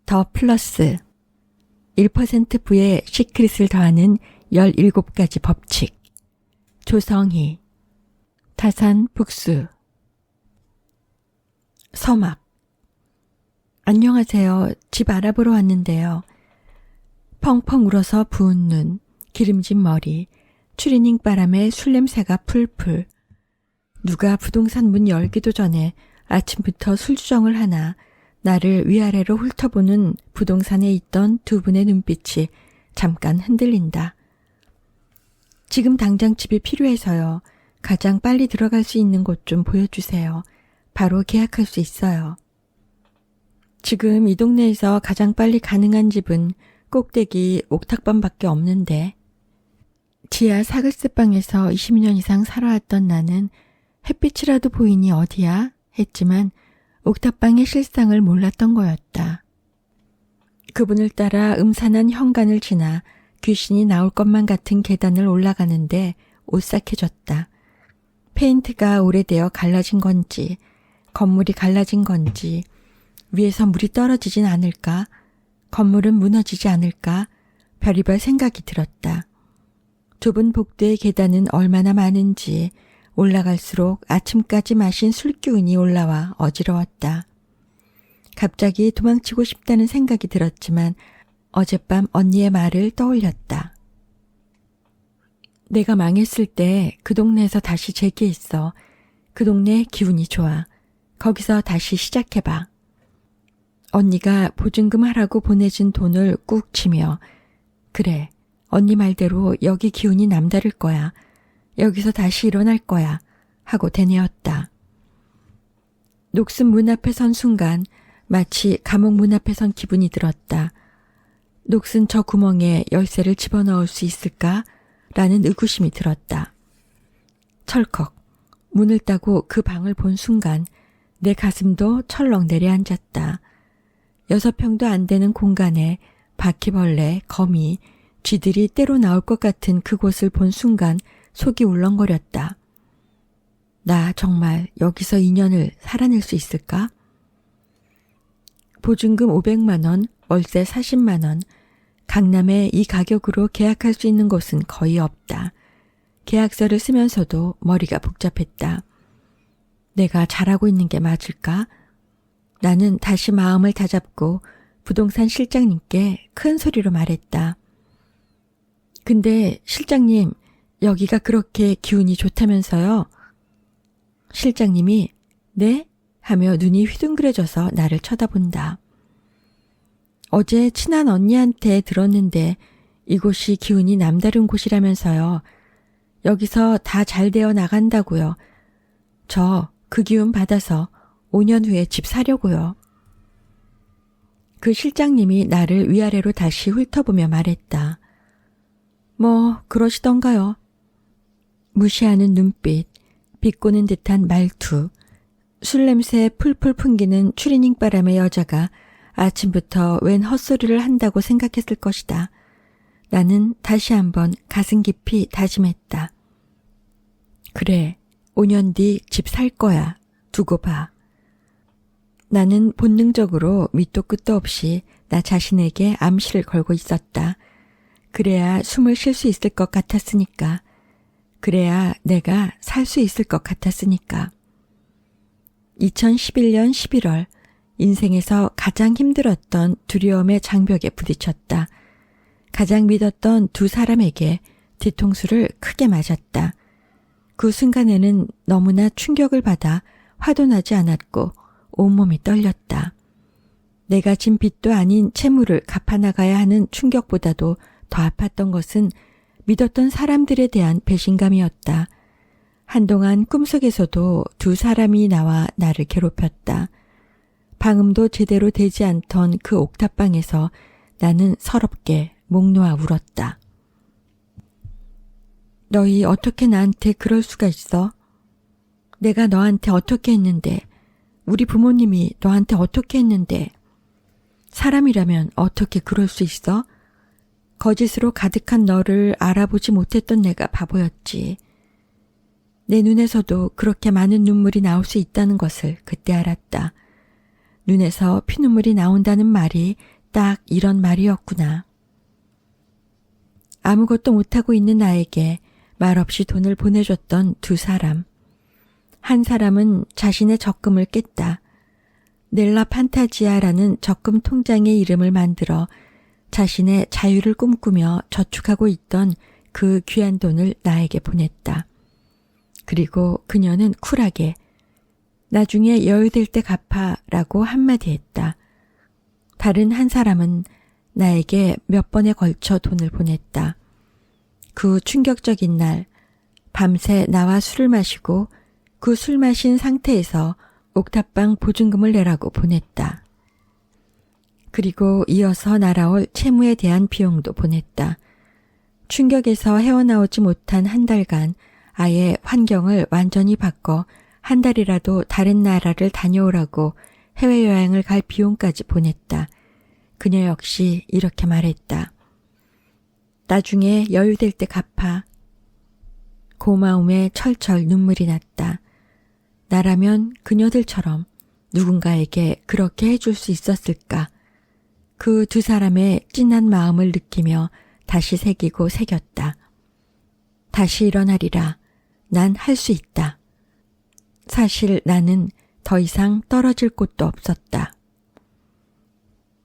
더 플러스 1% 부에 시크릿을 더하는 17가지 법칙. 조성희. 타산 북수. 서막. 안녕하세요. 집 알아보러 왔는데요. 펑펑 울어서 부은 눈, 기름진 머리, 추리닝 바람에 술 냄새가 풀풀. 누가 부동산 문 열기도 전에 아침부터 술주정을 하나 나를 위아래로 훑어보는 부동산에 있던 두 분의 눈빛이 잠깐 흔들린다. 지금 당장 집이 필요해서요. 가장 빨리 들어갈 수 있는 곳 좀 보여주세요. 바로 계약할 수 있어요. 지금 이 동네에서 가장 빨리 가능한 집은 꼭대기 옥탑방밖에 없는데 지하 사글스방에서 20년 이상 살아왔던 나는 햇빛이라도 보이니 어디야? 했지만 옥탑방의 실상을 몰랐던 거였다. 그분을 따라 음산한 현관을 지나 귀신이 나올 것만 같은 계단을 올라가는데 오싹해졌다. 페인트가 오래되어 갈라진 건지 건물이 갈라진 건지 위에서 물이 떨어지진 않을까? 건물은 무너지지 않을까? 별의별 생각이 들었다. 좁은 복도의 계단은 얼마나 많은지 올라갈수록 아침까지 마신 술기운이 올라와 어지러웠다. 갑자기 도망치고 싶다는 생각이 들었지만 어젯밤 언니의 말을 떠올렸다. 내가 망했을 때 그 동네에서 다시 재기했어. 그 동네 기운이 좋아. 거기서 다시 시작해봐. 언니가 보증금 하라고 보내준 돈을 꾹 치며 그래, 언니 말대로 여기 기운이 남다를 거야. 여기서 다시 일어날 거야. 하고 되뇌었다. 녹슨 문 앞에 선 순간 마치 감옥 문 앞에 선 기분이 들었다. 녹슨 저 구멍에 열쇠를 집어넣을 수 있을까? 라는 의구심이 들었다. 철컥 문을 따고 그 방을 본 순간 내 가슴도 철렁 내려앉았다. 6평도 안 되는 공간에 바퀴벌레, 거미, 쥐들이 때로 나올 것 같은 그곳을 본 순간 속이 울렁거렸다. 나 정말 여기서 2년을 살아낼 수 있을까? 보증금 500만 원, 월세 40만 원, 강남에 이 가격으로 계약할 수 있는 곳은 거의 없다. 계약서를 쓰면서도 머리가 복잡했다. 내가 잘하고 있는 게 맞을까? 나는 다시 마음을 다잡고 부동산 실장님께 큰 소리로 말했다. 근데 실장님, 여기가 그렇게 기운이 좋다면서요? 실장님이 네? 하며 눈이 휘둥그레져서 나를 쳐다본다. 어제 친한 언니한테 들었는데 이곳이 기운이 남다른 곳이라면서요. 여기서 다 잘 되어 나간다고요. 저 그 기운 받아서 5년 후에 집 사려고요. 그 실장님이 나를 위아래로 다시 훑어보며 말했다. 뭐 그러시던가요. 무시하는 눈빛, 비꼬는 듯한 말투, 술 냄새 풀풀 풍기는 추리닝 바람의 여자가 아침부터 웬 헛소리를 한다고 생각했을 것이다. 나는 다시 한번 가슴 깊이 다짐했다. 그래, 5년 뒤 집 살 거야. 두고 봐. 나는 본능적으로 밑도 끝도 없이 나 자신에게 암시를 걸고 있었다. 그래야 숨을 쉴 수 있을 것 같았으니까. 그래야 내가 살 수 있을 것 같았으니까. 2011년 11월 인생에서 가장 힘들었던 두려움의 장벽에 부딪혔다. 가장 믿었던 두 사람에게 뒤통수를 크게 맞았다. 그 순간에는 너무나 충격을 받아 화도 나지 않았고 온몸이 떨렸다. 내가 진 빚도 아닌 채무를 갚아나가야 하는 충격보다도 더 아팠던 것은 믿었던 사람들에 대한 배신감이었다. 한동안 꿈속에서도 두 사람이 나와 나를 괴롭혔다. 방음도 제대로 되지 않던 그 옥탑방에서 나는 서럽게 목 놓아 울었다. 너희 어떻게 나한테 그럴 수가 있어? 내가 너한테 어떻게 했는데, 우리 부모님이 너한테 어떻게 했는데, 사람이라면 어떻게 그럴 수 있어? 거짓으로 가득한 너를 알아보지 못했던 내가 바보였지. 내 눈에서도 그렇게 많은 눈물이 나올 수 있다는 것을 그때 알았다. 눈에서 피눈물이 나온다는 말이 딱 이런 말이었구나. 아무것도 못하고 있는 나에게 말없이 돈을 보내줬던 두 사람. 한 사람은 자신의 적금을 깼다. 넬라 판타지아라는 적금 통장의 이름을 만들어 자신의 자유를 꿈꾸며 저축하고 있던 그 귀한 돈을 나에게 보냈다. 그리고 그녀는 쿨하게 나중에 여유될 때 갚아라고 한마디 했다. 다른 한 사람은 나에게 몇 번에 걸쳐 돈을 보냈다. 그 충격적인 날 밤새 나와 술을 마시고 그 술 마신 상태에서 옥탑방 보증금을 내라고 보냈다. 그리고 이어서 날아올 채무에 대한 비용도 보냈다. 충격에서 헤어나오지 못한 한 달간 아예 환경을 완전히 바꿔 한 달이라도 다른 나라를 다녀오라고 해외여행을 갈 비용까지 보냈다. 그녀 역시 이렇게 말했다. 나중에 여유될 때 갚아. 고마움에 철철 눈물이 났다. 나라면 그녀들처럼 누군가에게 그렇게 해줄 수 있었을까? 그 두 사람의 찐한 마음을 느끼며 다시 새기고 새겼다. 다시 일어나리라. 난 할 수 있다. 사실 나는 더 이상 떨어질 곳도 없었다.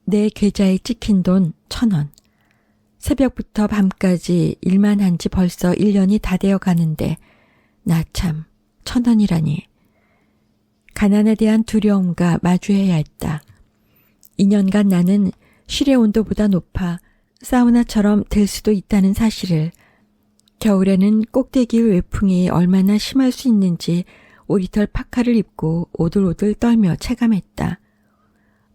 내 계좌에 찍힌 돈 1,000원. 새벽부터 밤까지 일만 한 지 벌써 1년이 다 되어 가는데 나 참 1,000원이라니. 가난에 대한 두려움과 마주해야 했다. 2년간 나는 실의 온도보다 높아 사우나처럼 될 수도 있다는 사실을, 겨울에는 꼭대기 외풍이 얼마나 심할 수 있는지 오리털 파카를 입고 오들오들 떨며 체감했다.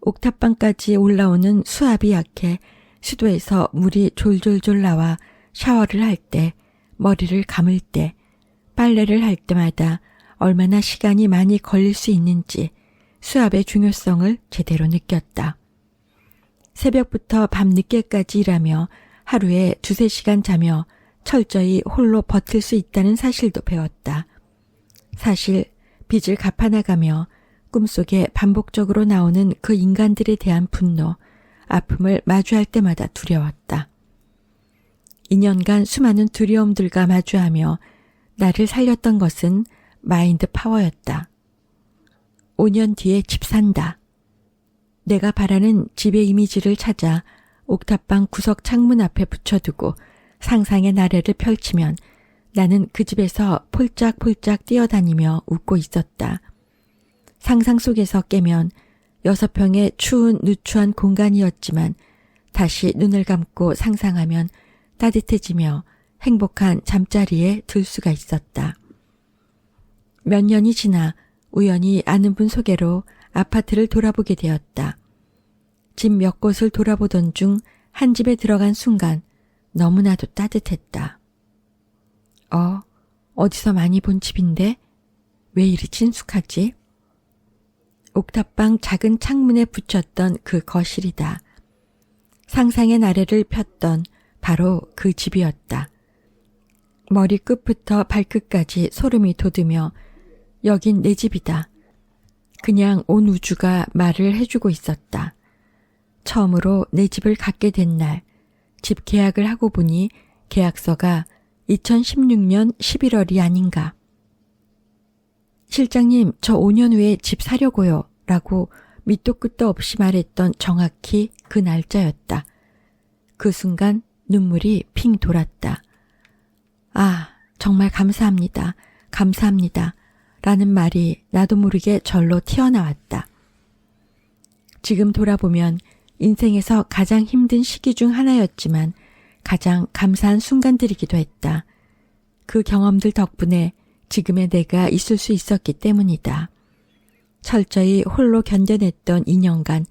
옥탑방까지 올라오는 수압이 약해 수도에서 물이 졸졸졸 나와 샤워를 할 때, 머리를 감을 때, 빨래를 할 때마다 얼마나 시간이 많이 걸릴 수 있는지 수압의 중요성을 제대로 느꼈다. 새벽부터 밤늦게까지 일하며 하루에 2-3시간 자며 철저히 홀로 버틸 수 있다는 사실도 배웠다. 사실 빚을 갚아나가며 꿈속에 반복적으로 나오는 그 인간들에 대한 분노, 아픔을 마주할 때마다 두려웠다. 2년간 수많은 두려움들과 마주하며 나를 살렸던 것은 마인드 파워였다. 5년 뒤에 집 산다. 내가 바라는 집의 이미지를 찾아 옥탑방 구석 창문 앞에 붙여두고 상상의 나래를 펼치면 나는 그 집에서 폴짝폴짝 뛰어다니며 웃고 있었다. 상상 속에서 깨면 6평의 추운 누추한 공간이었지만 다시 눈을 감고 상상하면 따뜻해지며 행복한 잠자리에 들 수가 있었다. 몇 년이 지나 우연히 아는 분 소개로 아파트를 돌아보게 되었다. 집 몇 곳을 돌아보던 중 한 집에 들어간 순간 너무나도 따뜻했다. 어디서 많이 본 집인데 왜 이리 친숙하지? 옥탑방 작은 창문에 붙였던 그 거실이다. 상상의 나래를 폈던 바로 그 집이었다. 머리끝부터 발끝까지 소름이 돋으며 여긴 내 집이다. 그냥 온 우주가 말을 해주고 있었다. 처음으로 내 집을 갖게 된 날, 집 계약을 하고 보니 계약서가 2016년 11월이 아닌가. 실장님, 저 5년 후에 집 사려고요. 라고 밑도 끝도 없이 말했던 정확히 그 날짜였다. 그 순간 눈물이 핑 돌았다. 아, 정말 감사합니다. 감사합니다. 라는 말이 나도 모르게 절로 튀어나왔다. 지금 돌아보면 인생에서 가장 힘든 시기 중 하나였지만 가장 감사한 순간들이기도 했다. 그 경험들 덕분에 지금의 내가 있을 수 있었기 때문이다. 철저히 홀로 견뎌냈던 2년간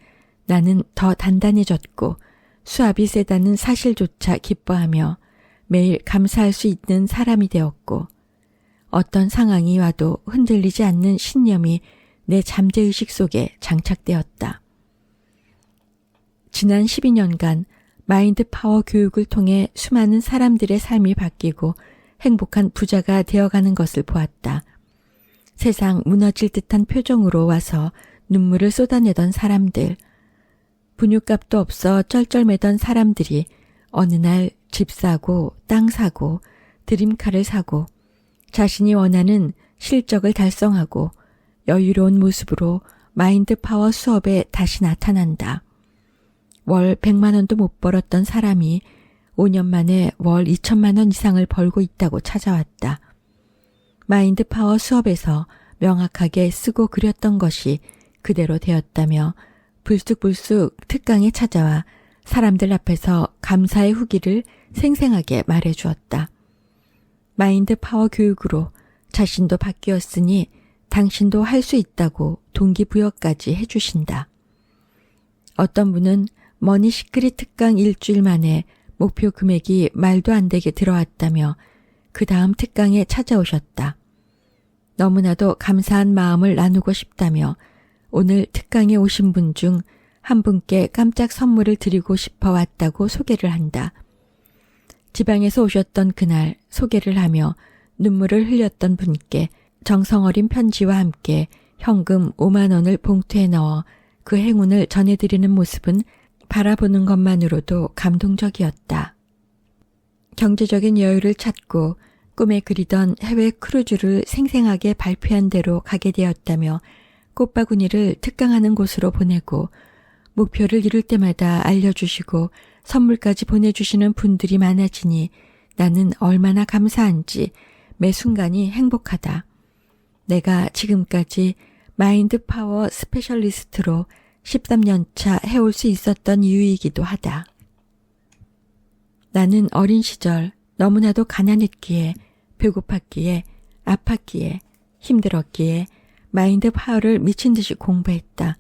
나는 더 단단해졌고 수압이 세다는 사실조차 기뻐하며 매일 감사할 수 있는 사람이 되었고 어떤 상황이 와도 흔들리지 않는 신념이 내 잠재의식 속에 장착되었다. 지난 12년간 마인드 파워 교육을 통해 수많은 사람들의 삶이 바뀌고 행복한 부자가 되어가는 것을 보았다. 세상 무너질 듯한 표정으로 와서 눈물을 쏟아내던 사람들, 분유값도 없어 쩔쩔매던 사람들이 어느 날 집 사고 땅 사고 드림카를 사고 자신이 원하는 실적을 달성하고 여유로운 모습으로 마인드 파워 수업에 다시 나타난다. 월 100만 원도 못 벌었던 사람이 5년 만에 월 2천만 원 이상을 벌고 있다고 찾아왔다. 마인드 파워 수업에서 명확하게 쓰고 그렸던 것이 그대로 되었다며 불쑥불쑥 특강에 찾아와 사람들 앞에서 감사의 후기를 생생하게 말해주었다. 마인드 파워 교육으로 자신도 바뀌었으니 당신도 할 수 있다고 동기부여까지 해주신다. 어떤 분은 머니 시크릿 특강 일주일 만에 목표 금액이 말도 안 되게 들어왔다며 그 다음 특강에 찾아오셨다. 너무나도 감사한 마음을 나누고 싶다며 오늘 특강에 오신 분 중 한 분께 깜짝 선물을 드리고 싶어 왔다고 소개를 한다. 지방에서 오셨던 그날 소개를 하며 눈물을 흘렸던 분께 정성어린 편지와 함께 현금 5만 원을 봉투에 넣어 그 행운을 전해드리는 모습은 바라보는 것만으로도 감동적이었다. 경제적인 여유를 찾고 꿈에 그리던 해외 크루즈를 생생하게 발표한 대로 가게 되었다며 꽃바구니를 특강하는 곳으로 보내고 목표를 이룰 때마다 알려주시고 선물까지 보내주시는 분들이 많아지니 나는 얼마나 감사한지 매 순간이 행복하다. 내가 지금까지 마인드 파워 스페셜리스트로 13년차 해올 수 있었던 이유이기도 하다. 나는 어린 시절 너무나도 가난했기에 배고팠기에 아팠기에 힘들었기에 마인드 파워를 미친 듯이 공부했다.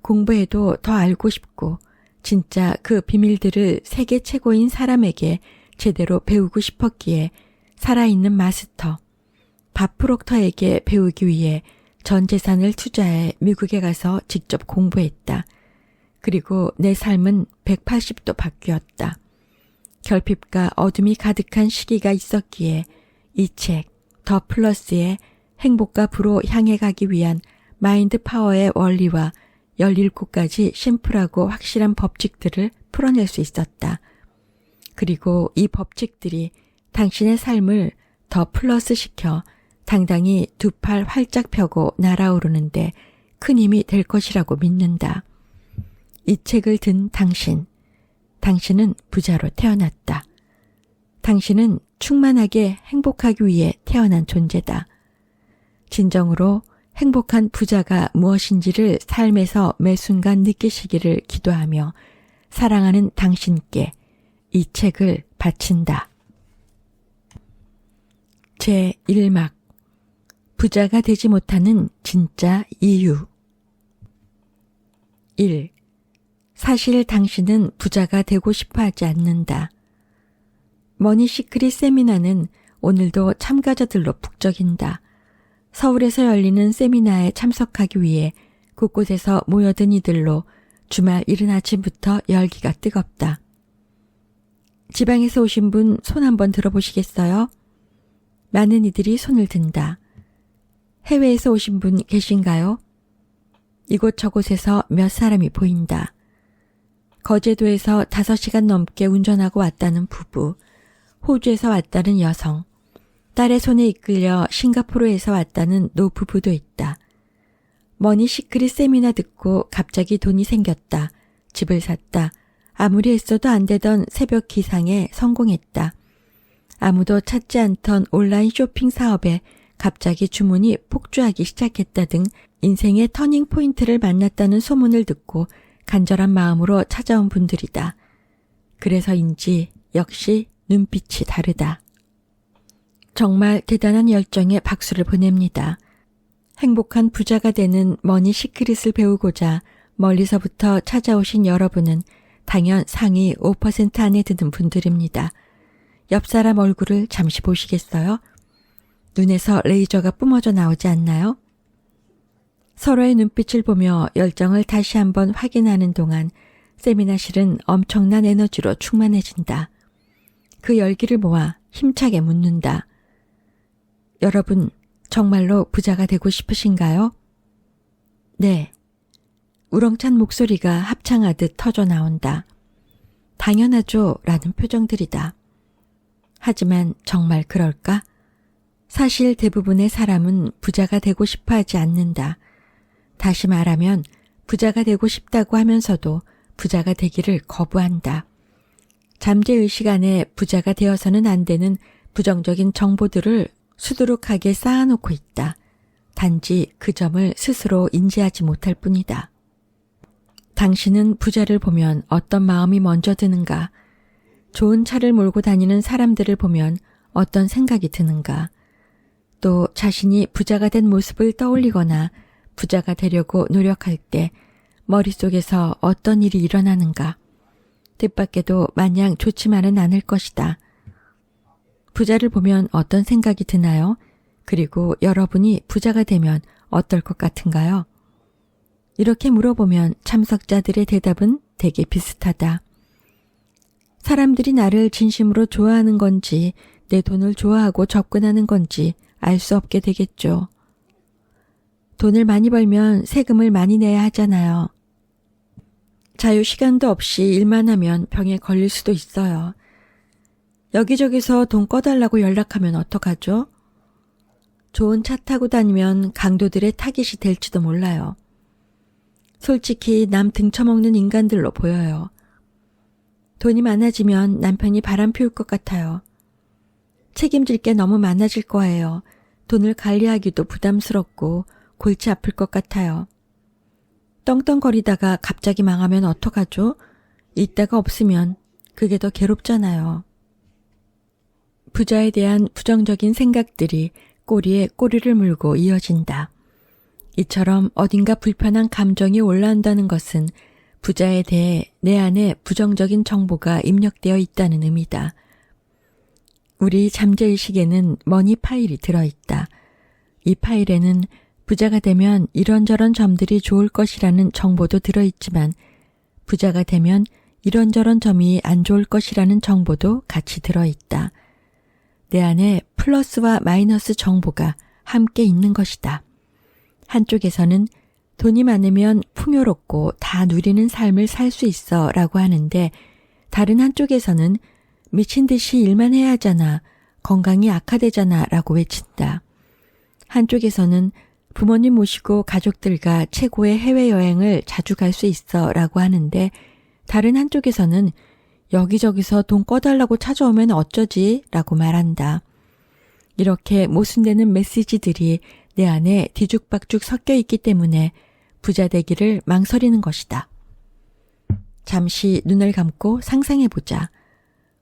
공부해도 더 알고 싶고 진짜 그 비밀들을 세계 최고인 사람에게 제대로 배우고 싶었기에 살아있는 마스터, 밥 프록터에게 배우기 위해 전 재산을 투자해 미국에 가서 직접 공부했다. 그리고 내 삶은 180도 바뀌었다. 결핍과 어둠이 가득한 시기가 있었기에 이 책, 더 플러스의 행복과 부로 향해 가기 위한 마인드 파워의 원리와 17가지 심플하고 확실한 법칙들을 풀어낼 수 있었다. 그리고 이 법칙들이 당신의 삶을 더 플러스 시켜 당당히 두 팔 활짝 펴고 날아오르는데 큰 힘이 될 것이라고 믿는다. 이 책을 든 당신은 부자로 태어났다. 당신은 충만하게 행복하기 위해 태어난 존재다. 진정으로 행복한 부자가 무엇인지를 삶에서 매 순간 느끼시기를 기도하며 사랑하는 당신께 이 책을 바친다. 제1막 부자가 되지 못하는 진짜 이유 1. 사실 당신은 부자가 되고 싶어 하지 않는다. 머니 시크릿 세미나는 오늘도 참가자들로 북적인다. 서울에서 열리는 세미나에 참석하기 위해 곳곳에서 모여든 이들로 주말 이른 아침부터 열기가 뜨겁다. 지방에서 오신 분 손 한번 들어보시겠어요? 많은 이들이 손을 든다. 해외에서 오신 분 계신가요? 이곳저곳에서 몇 사람이 보인다. 거제도에서 5시간 넘게 운전하고 왔다는 부부, 호주에서 왔다는 여성, 딸의 손에 이끌려 싱가포르에서 왔다는 노부부도 있다. 머니 시크릿 세미나 듣고 갑자기 돈이 생겼다. 집을 샀다. 아무리 했어도 안 되던 새벽 기상에 성공했다. 아무도 찾지 않던 온라인 쇼핑 사업에 갑자기 주문이 폭주하기 시작했다 등 인생의 터닝 포인트를 만났다는 소문을 듣고 간절한 마음으로 찾아온 분들이다. 그래서인지 역시 눈빛이 다르다. 정말 대단한 열정에 박수를 보냅니다. 행복한 부자가 되는 머니 시크릿을 배우고자 멀리서부터 찾아오신 여러분은 당연 상위 5% 안에 드는 분들입니다. 옆 사람 얼굴을 잠시 보시겠어요? 눈에서 레이저가 뿜어져 나오지 않나요? 서로의 눈빛을 보며 열정을 다시 한번 확인하는 동안 세미나실은 엄청난 에너지로 충만해진다. 그 열기를 모아 힘차게 묻는다. 여러분, 정말로 부자가 되고 싶으신가요? 네. 우렁찬 목소리가 합창하듯 터져 나온다. 당연하죠 라는 표정들이다. 하지만 정말 그럴까? 사실 대부분의 사람은 부자가 되고 싶어 하지 않는다. 다시 말하면 부자가 되고 싶다고 하면서도 부자가 되기를 거부한다. 잠재의식 안에 부자가 되어서는 안 되는 부정적인 정보들을 수두룩하게 쌓아놓고 있다. 단지 그 점을 스스로 인지하지 못할 뿐이다. 당신은 부자를 보면 어떤 마음이 먼저 드는가? 좋은 차를 몰고 다니는 사람들을 보면 어떤 생각이 드는가? 또 자신이 부자가 된 모습을 떠올리거나 부자가 되려고 노력할 때 머릿속에서 어떤 일이 일어나는가? 뜻밖에도 마냥 좋지만은 않을 것이다. 부자를 보면 어떤 생각이 드나요? 그리고 여러분이 부자가 되면 어떨 것 같은가요? 이렇게 물어보면 참석자들의 대답은 되게 비슷하다. 사람들이 나를 진심으로 좋아하는 건지 내 돈을 좋아하고 접근하는 건지 알 수 없게 되겠죠. 돈을 많이 벌면 세금을 많이 내야 하잖아요. 자유시간도 없이 일만 하면 병에 걸릴 수도 있어요. 여기저기서 돈 꺼달라고 연락하면 어떡하죠? 좋은 차 타고 다니면 강도들의 타깃이 될지도 몰라요. 솔직히 남 등쳐먹는 인간들로 보여요. 돈이 많아지면 남편이 바람 피울 것 같아요. 책임질 게 너무 많아질 거예요. 돈을 관리하기도 부담스럽고 골치 아플 것 같아요. 떵떵거리다가 갑자기 망하면 어떡하죠? 있다가 없으면 그게 더 괴롭잖아요. 부자에 대한 부정적인 생각들이 꼬리에 꼬리를 물고 이어진다. 이처럼 어딘가 불편한 감정이 올라온다는 것은 부자에 대해 내 안에 부정적인 정보가 입력되어 있다는 의미다. 우리 잠재의식에는 머니 파일이 들어있다. 이 파일에는 부자가 되면 이런저런 점들이 좋을 것이라는 정보도 들어있지만 부자가 되면 이런저런 점이 안 좋을 것이라는 정보도 같이 들어있다. 내 안에 플러스와 마이너스 정보가 함께 있는 것이다. 한쪽에서는 돈이 많으면 풍요롭고 다 누리는 삶을 살 수 있어 라고 하는데 다른 한쪽에서는 미친 듯이 일만 해야 하잖아, 건강이 악화되잖아 라고 외친다. 한쪽에서는 부모님 모시고 가족들과 최고의 해외여행을 자주 갈 수 있어 라고 하는데 다른 한쪽에서는 여기저기서 돈 꺼달라고 찾아오면 어쩌지 라고 말한다. 이렇게 모순되는 메시지들이 내 안에 뒤죽박죽 섞여 있기 때문에 부자 되기를 망설이는 것이다. 잠시 눈을 감고 상상해보자.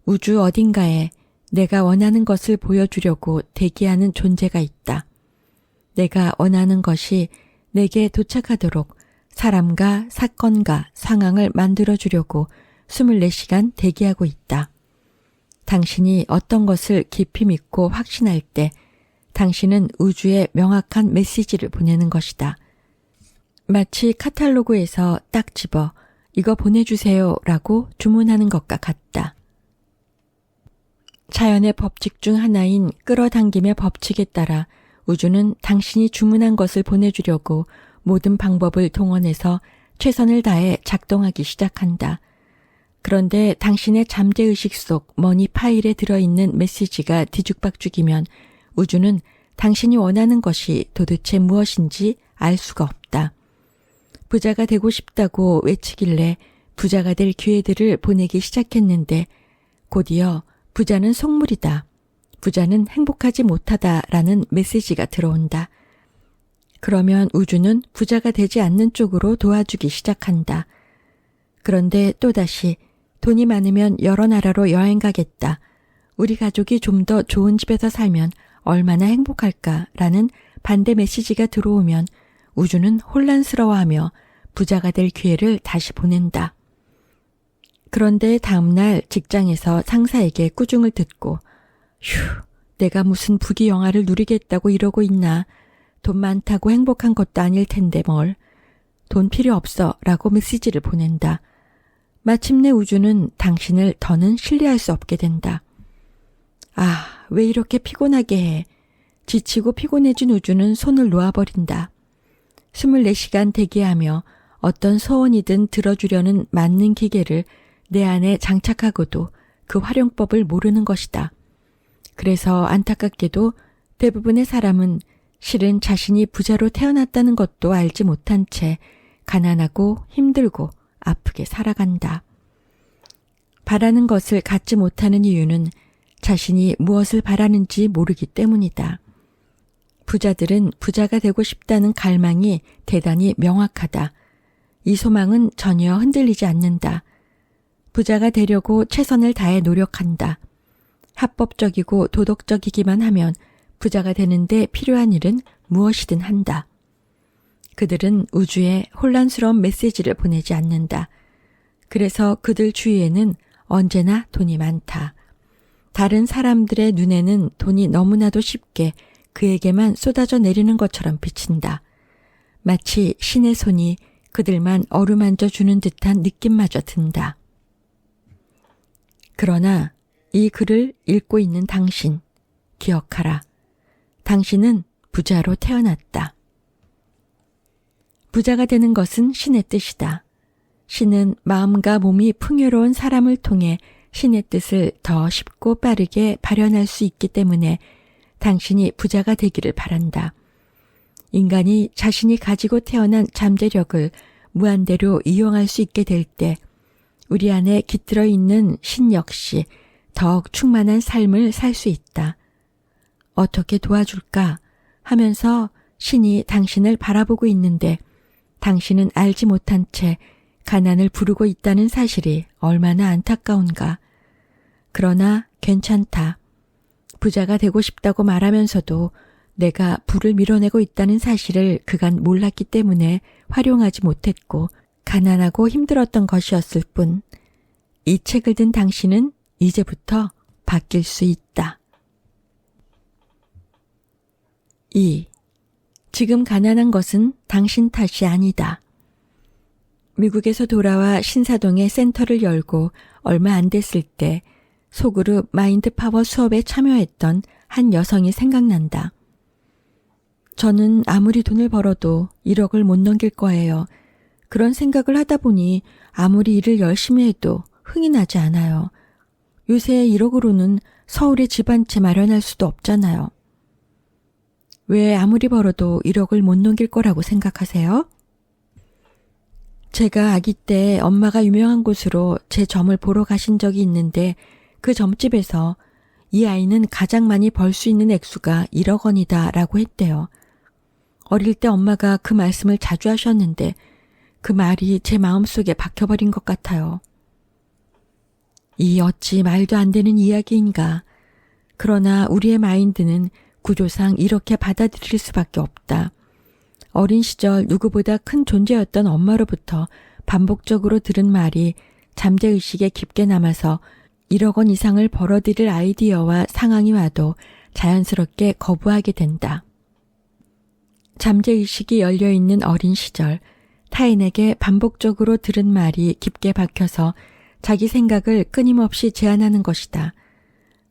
우주 어딘가에 내가 원하는 것을 보여주려고 대기하는 존재가 있다. 내가 원하는 것이 내게 도착하도록 사람과 사건과 상황을 만들어주려고 24시간 대기하고 있다. 당신이 어떤 것을 깊이 믿고 확신할 때 당신은 우주에 명확한 메시지를 보내는 것이다. 마치 카탈로그에서 딱 집어 이거 보내주세요 라고 주문하는 것과 같다. 자연의 법칙 중 하나인 끌어당김의 법칙에 따라 우주는 당신이 주문한 것을 보내주려고 모든 방법을 동원해서 최선을 다해 작동하기 시작한다. 그런데 당신의 잠재의식 속 머니 파일에 들어있는 메시지가 뒤죽박죽이면 우주는 당신이 원하는 것이 도대체 무엇인지 알 수가 없다. 부자가 되고 싶다고 외치길래 부자가 될 기회들을 보내기 시작했는데 곧이어 부자는 속물이다. 부자는 행복하지 못하다라는 메시지가 들어온다. 그러면 우주는 부자가 되지 않는 쪽으로 도와주기 시작한다. 그런데 또다시 돈이 많으면 여러 나라로 여행 가겠다. 우리 가족이 좀 더 좋은 집에서 살면 얼마나 행복할까라는 반대 메시지가 들어오면 우주는 혼란스러워하며 부자가 될 기회를 다시 보낸다. 그런데 다음날 직장에서 상사에게 꾸중을 듣고 휴, 내가 무슨 부귀영화를 누리겠다고 이러고 있나. 돈 많다고 행복한 것도 아닐 텐데 뭘. 돈 필요 없어 라고 메시지를 보낸다. 마침내 우주는 당신을 더는 신뢰할 수 없게 된다. 아, 왜 이렇게 피곤하게 해. 지치고 피곤해진 우주는 손을 놓아버린다. 24시간 대기하며 어떤 소원이든 들어주려는 맞는 기계를 내 안에 장착하고도 그 활용법을 모르는 것이다. 그래서 안타깝게도 대부분의 사람은 실은 자신이 부자로 태어났다는 것도 알지 못한 채 가난하고 힘들고 아프게 살아간다. 바라는 것을 갖지 못하는 이유는 자신이 무엇을 바라는지 모르기 때문이다. 부자들은 부자가 되고 싶다는 갈망이 대단히 명확하다. 이 소망은 전혀 흔들리지 않는다. 부자가 되려고 최선을 다해 노력한다. 합법적이고 도덕적이기만 하면 부자가 되는데 필요한 일은 무엇이든 한다. 그들은 우주에 혼란스러운 메시지를 보내지 않는다. 그래서 그들 주위에는 언제나 돈이 많다. 다른 사람들의 눈에는 돈이 너무나도 쉽게 그에게만 쏟아져 내리는 것처럼 비친다. 마치 신의 손이 그들만 어루만져 주는 듯한 느낌마저 든다. 그러나 이 글을 읽고 있는 당신, 기억하라. 당신은 부자로 태어났다. 부자가 되는 것은 신의 뜻이다. 신은 마음과 몸이 풍요로운 사람을 통해 신의 뜻을 더 쉽고 빠르게 발현할 수 있기 때문에 당신이 부자가 되기를 바란다. 인간이 자신이 가지고 태어난 잠재력을 무한대로 이용할 수 있게 될 때 우리 안에 깃들어 있는 신 역시 더욱 충만한 삶을 살 수 있다. 어떻게 도와줄까 하면서 신이 당신을 바라보고 있는데 당신은 알지 못한 채 가난을 부르고 있다는 사실이 얼마나 안타까운가. 그러나 괜찮다. 부자가 되고 싶다고 말하면서도 내가 부를 밀어내고 있다는 사실을 그간 몰랐기 때문에 활용하지 못했고 가난하고 힘들었던 것이었을 뿐. 이 책을 든 당신은 이제부터 바뀔 수 있다. 2. 지금 가난한 것은 당신 탓이 아니다. 미국에서 돌아와 신사동에 센터를 열고 얼마 안 됐을 때 소그룹 마인드 파워 수업에 참여했던 한 여성이 생각난다. 저는 아무리 돈을 벌어도 1억을 못 넘길 거예요. 그런 생각을 하다 보니 아무리 일을 열심히 해도 흥이 나지 않아요. 요새 1억으로는 서울에 집 한 채 마련할 수도 없잖아요. 왜 아무리 벌어도 1억을 못 넘길 거라고 생각하세요? 제가 아기 때 엄마가 유명한 곳으로 제 점을 보러 가신 적이 있는데 그 점집에서 이 아이는 가장 많이 벌 수 있는 액수가 1억 원이다 라고 했대요. 어릴 때 엄마가 그 말씀을 자주 하셨는데 그 말이 제 마음속에 박혀버린 것 같아요. 이 어찌 말도 안 되는 이야기인가. 그러나 우리의 마인드는 구조상 이렇게 받아들일 수밖에 없다. 어린 시절 누구보다 큰 존재였던 엄마로부터 반복적으로 들은 말이 잠재의식에 깊게 남아서 1억 원 이상을 벌어들일 아이디어와 상황이 와도 자연스럽게 거부하게 된다. 잠재의식이 열려있는 어린 시절, 타인에게 반복적으로 들은 말이 깊게 박혀서 자기 생각을 끊임없이 제한하는 것이다.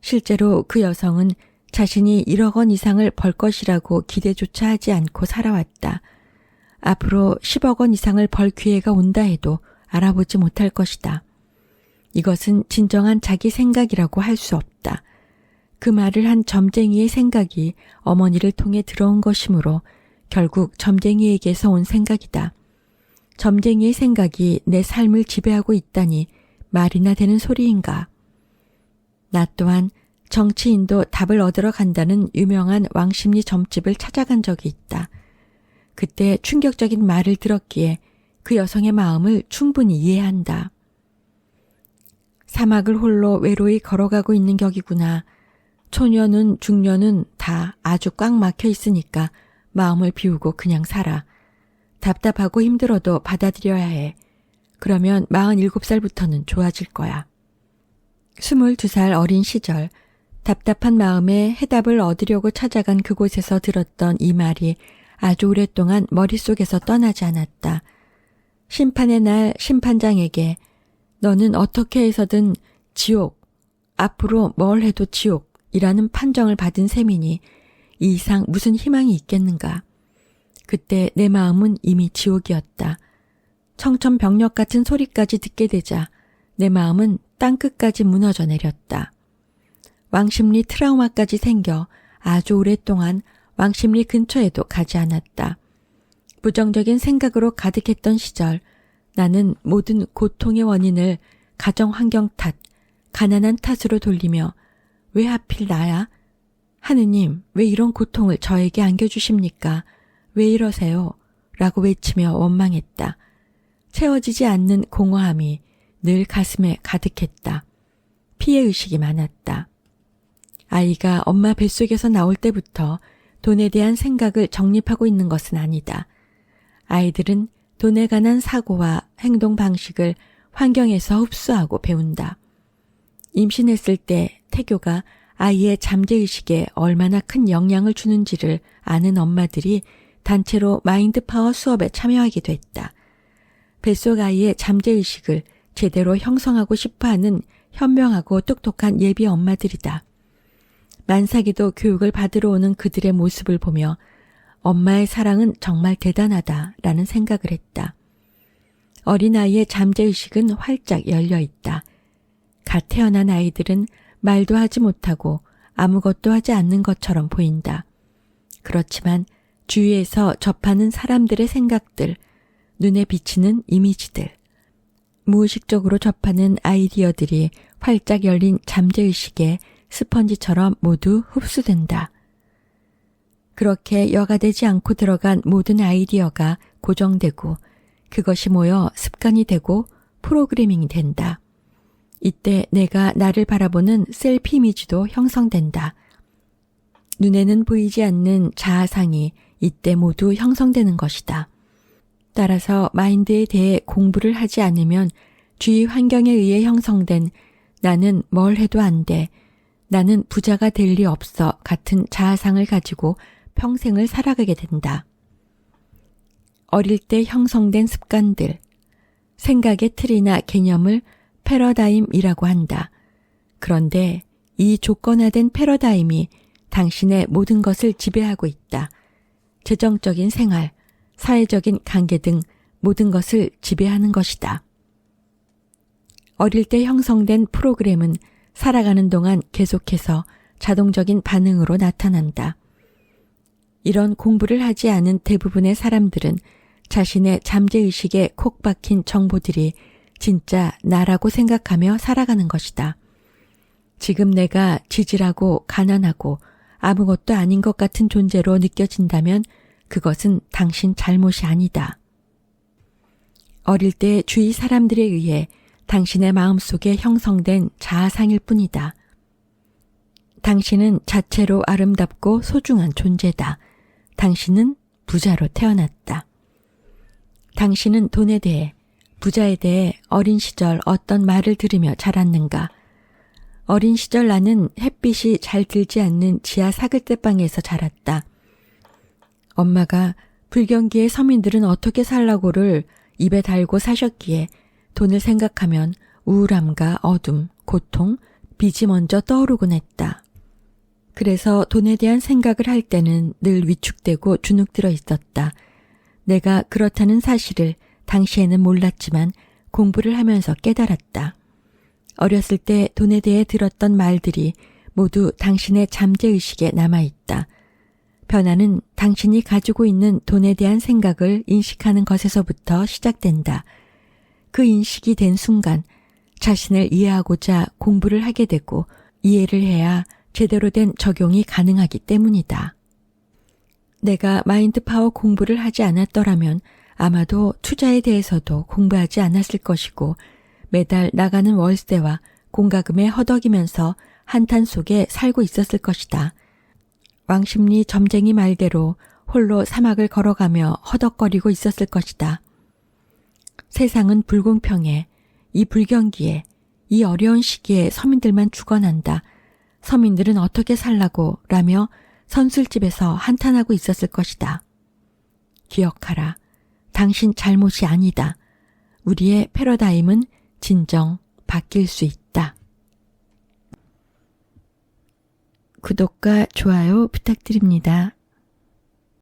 실제로 그 여성은 자신이 1억 원 이상을 벌 것이라고 기대조차 하지 않고 살아왔다. 앞으로 10억 원 이상을 벌 기회가 온다 해도 알아보지 못할 것이다. 이것은 진정한 자기 생각이라고 할 수 없다. 그 말을 한 점쟁이의 생각이 어머니를 통해 들어온 것이므로 결국 점쟁이에게서 온 생각이다. 점쟁이의 생각이 내 삶을 지배하고 있다니 말이나 되는 소리인가. 나 또한 정치인도 답을 얻으러 간다는 유명한 왕십리 점집을 찾아간 적이 있다. 그때 충격적인 말을 들었기에 그 여성의 마음을 충분히 이해한다. 사막을 홀로 외로이 걸어가고 있는 격이구나. 초년은 중년은 다 아주 꽉 막혀 있으니까 마음을 비우고 그냥 살아. 답답하고 힘들어도 받아들여야 해. 그러면 47살부터는 좋아질 거야. 22살 어린 시절 답답한 마음에 해답을 얻으려고 찾아간 그곳에서 들었던 이 말이 아주 오랫동안 머릿속에서 떠나지 않았다. 심판의 날 심판장에게 너는 어떻게 해서든 지옥, 앞으로 뭘 해도 지옥이라는 판정을 받은 셈이니 이 이상 무슨 희망이 있겠는가. 그때 내 마음은 이미 지옥이었다. 청천벽력 같은 소리까지 듣게 되자 내 마음은 땅끝까지 무너져 내렸다. 왕십리 트라우마까지 생겨 아주 오랫동안 왕십리 근처에도 가지 않았다. 부정적인 생각으로 가득했던 시절 나는 모든 고통의 원인을 가정 환경 탓, 가난한 탓으로 돌리며 왜 하필 나야? 하느님, 왜 이런 고통을 저에게 안겨주십니까? 왜 이러세요? 라고 외치며 원망했다. 채워지지 않는 공허함이 늘 가슴에 가득했다. 피해의식이 많았다. 아이가 엄마 뱃속에서 나올 때부터 돈에 대한 생각을 정립하고 있는 것은 아니다. 아이들은 돈에 관한 사고와 행동 방식을 환경에서 흡수하고 배운다. 임신했을 때 태교가 아이의 잠재의식에 얼마나 큰 영향을 주는지를 아는 엄마들이 단체로 마인드 파워 수업에 참여하게 됐다. 뱃속 아이의 잠재의식을 제대로 형성하고 싶어하는 현명하고 똑똑한 예비 엄마들이다. 만삭이도 교육을 받으러 오는 그들의 모습을 보며 엄마의 사랑은 정말 대단하다라는 생각을 했다. 어린아이의 잠재의식은 활짝 열려 있다. 갓 태어난 아이들은 말도 하지 못하고 아무것도 하지 않는 것처럼 보인다. 그렇지만 주위에서 접하는 사람들의 생각들, 눈에 비치는 이미지들, 무의식적으로 접하는 아이디어들이 활짝 열린 잠재의식에 스펀지처럼 모두 흡수된다. 그렇게 여과되지 않고 들어간 모든 아이디어가 고정되고 그것이 모여 습관이 되고 프로그래밍이 된다. 이때 내가 나를 바라보는 셀프 이미지도 형성된다. 눈에는 보이지 않는 자아상이 이때 모두 형성되는 것이다. 따라서 마인드에 대해 공부를 하지 않으면 주위 환경에 의해 형성된 나는 뭘 해도 안 돼, 나는 부자가 될 리 없어 같은 자아상을 가지고 평생을 살아가게 된다. 어릴 때 형성된 습관들, 생각의 틀이나 개념을 패러다임이라고 한다. 그런데 이 조건화된 패러다임이 당신의 모든 것을 지배하고 있다. 재정적인 생활, 사회적인 관계 등 모든 것을 지배하는 것이다. 어릴 때 형성된 프로그램은 살아가는 동안 계속해서 자동적인 반응으로 나타난다. 이런 공부를 하지 않은 대부분의 사람들은 자신의 잠재의식에 콕 박힌 정보들이 진짜 나라고 생각하며 살아가는 것이다. 지금 내가 지질하고 가난하고 아무것도 아닌 것 같은 존재로 느껴진다면 그것은 당신 잘못이 아니다. 어릴 때 주위 사람들에 의해 당신의 마음속에 형성된 자아상일 뿐이다. 당신은 자체로 아름답고 소중한 존재다. 당신은 부자로 태어났다. 당신은 돈에 대해, 부자에 대해 어린 시절 어떤 말을 들으며 자랐는가? 어린 시절 나는 햇빛이 잘 들지 않는 지하 사글대방에서 자랐다. 엄마가 불경기의 서민들은 어떻게 살라고를 입에 달고 사셨기에 돈을 생각하면 우울함과 어둠, 고통, 빚이 먼저 떠오르곤 했다. 그래서 돈에 대한 생각을 할 때는 늘 위축되고 주눅들어 있었다. 내가 그렇다는 사실을 당시에는 몰랐지만 공부를 하면서 깨달았다. 어렸을 때 돈에 대해 들었던 말들이 모두 당신의 잠재의식에 남아있다. 변화는 당신이 가지고 있는 돈에 대한 생각을 인식하는 것에서부터 시작된다. 그 인식이 된 순간 자신을 이해하고자 공부를 하게 되고 이해를 해야 제대로 된 적용이 가능하기 때문이다. 내가 마인드 파워 공부를 하지 않았더라면 아마도 투자에 대해서도 공부하지 않았을 것이고 매달 나가는 월세와 공과금에 허덕이면서 한탄 속에 살고 있었을 것이다. 왕십리 점쟁이 말대로 홀로 사막을 걸어가며 허덕거리고 있었을 것이다. 세상은 불공평해. 이 불경기에, 이 어려운 시기에 서민들만 죽어난다. 서민들은 어떻게 살라고 라며 선술집에서 한탄하고 있었을 것이다. 기억하라. 당신 잘못이 아니다. 우리의 패러다임은 진정 바뀔 수 있다. 구독과 좋아요 부탁드립니다.